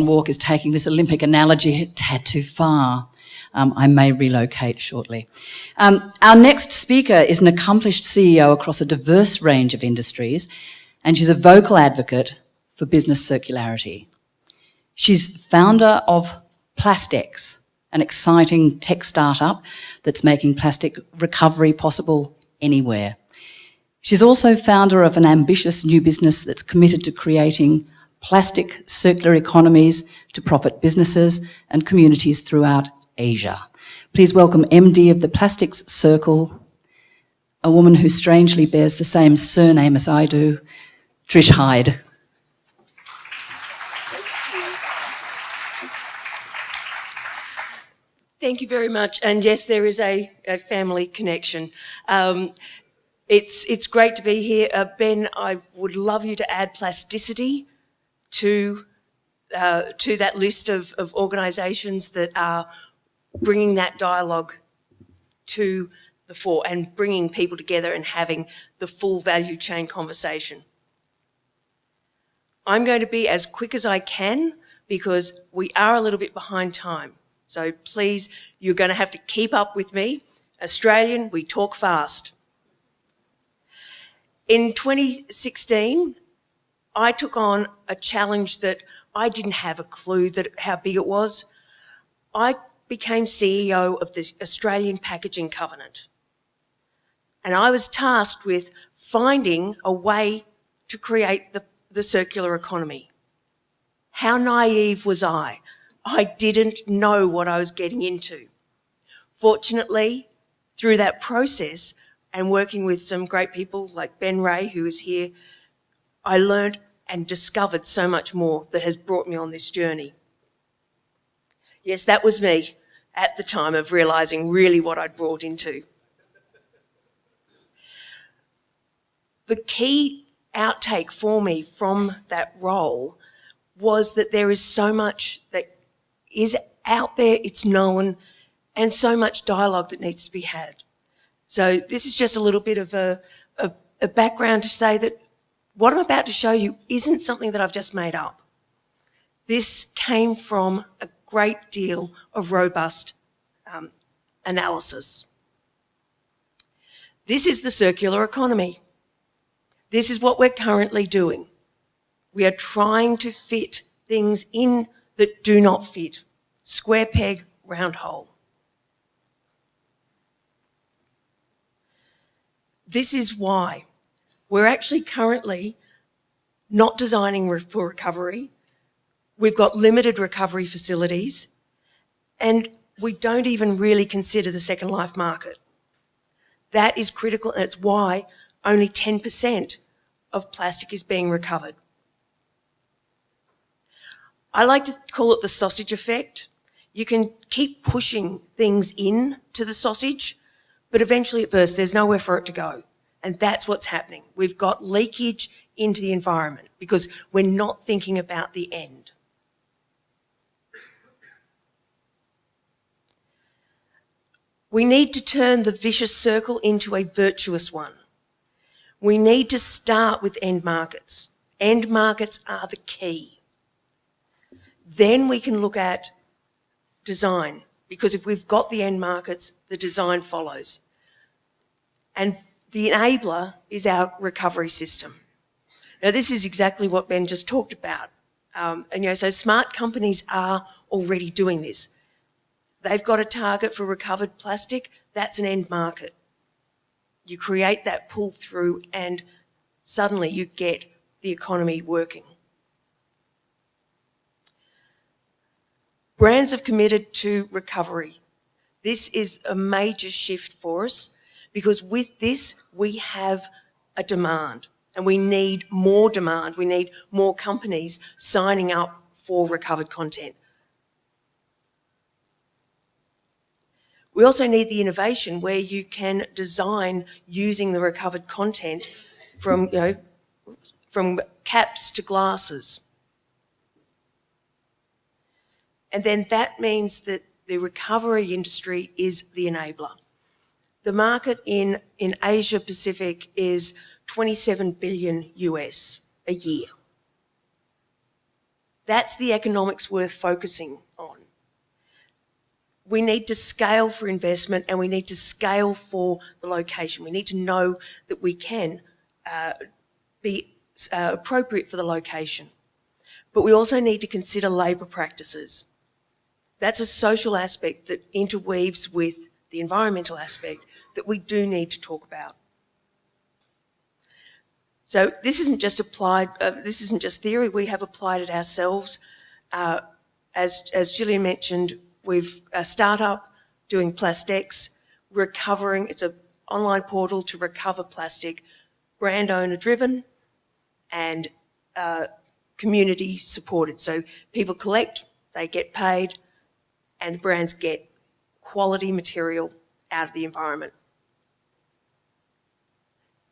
Long Walk is taking this Olympic analogy a tad too far. I may relocate shortly. Our next speaker is an accomplished CEO across a diverse range of industries, and she's a vocal advocate for business circularity. She's founder of PlastX, an exciting tech startup that's making plastic recovery possible anywhere. She's also founder of an ambitious new business that's committed to creating plastic circular economies to profit businesses and communities throughout Asia. Please welcome MD of the Plastics Circle, a woman who strangely bears the same surname as I do, Trish Hyde. Thank you very much. And yes, there is a family connection. It's great to be here. Ben, I would love you to add plasticity to that list of organisations that are bringing that dialogue to the fore and bringing people together and having the full value chain conversation. I'm going to be as quick as I can because we are a little bit behind time. So please, you're going to have to keep up with me. Australian, we talk fast. In 2016, I took on a challenge that I didn't have a clue how big it was. I became CEO of the Australian Packaging Covenant. And I was tasked with finding a way to create the circular economy. How naive was I? I didn't know what I was getting into. Fortunately, through that process and working with some great people like Ben Ray, who is here, I learned and discovered so much more that has brought me on this journey. Yes, that was me at the time of realising really what I'd brought into. The key outtake for me from that role was that there is so much that is out there, it's known, and so much dialogue that needs to be had. So this is just a little bit of a background to say that what I'm about to show you isn't something that I've just made up. This came from a great deal of robust analysis. This is the circular economy. This is what we're currently doing. We are trying to fit things in that do not fit. Square peg, round hole. This is why we're actually currently not designing for recovery. We've got limited recovery facilities, and we don't even really consider the second life market. That is critical, and it's why only 10% of plastic is being recovered. I like to call it the sausage effect. You can keep pushing things in to the sausage, but eventually it bursts. There's nowhere for it to go. And that's what's happening. We've got leakage into the environment because we're not thinking about the end. We need to turn the vicious circle into a virtuous one. We need to start with end markets. End markets are the key. Then we can look at design, because if we've got the end markets, the design follows. And the enabler is our recovery system. Now, this is exactly what Ben just talked about. So smart companies are already doing this. They've got a target for recovered plastic. That's an end market. You create that pull through and suddenly you get the economy working. Brands have committed to recovery. This is a major shift for us because with this we have a demand and we need more demand. We need more companies signing up for recovered content. We also need the innovation where you can design using the recovered content from caps to glasses. And then that means that the recovery industry is the enabler. The market in Asia Pacific is $27 billion US a year. That's the economics worth focusing on. We need to scale for investment and we need to scale for the location. We need to know that we can be appropriate for the location. But we also need to consider labour practices. That's a social aspect that interweaves with the environmental aspect that we do need to talk about. So this isn't just this isn't just theory, we have applied it ourselves. As Gillian mentioned, we've a startup doing PlastX, recovering, it's an online portal to recover plastic, brand owner driven and community supported. So people collect, they get paid, and the brands get quality material out of the environment.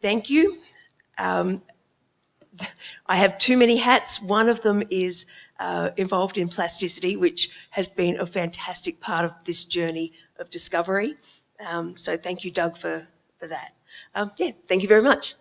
Thank you. I have too many hats. One of them is involved in plasticity, which has been a fantastic part of this journey of discovery. So thank you, Doug, for that. Yeah, thank you very much.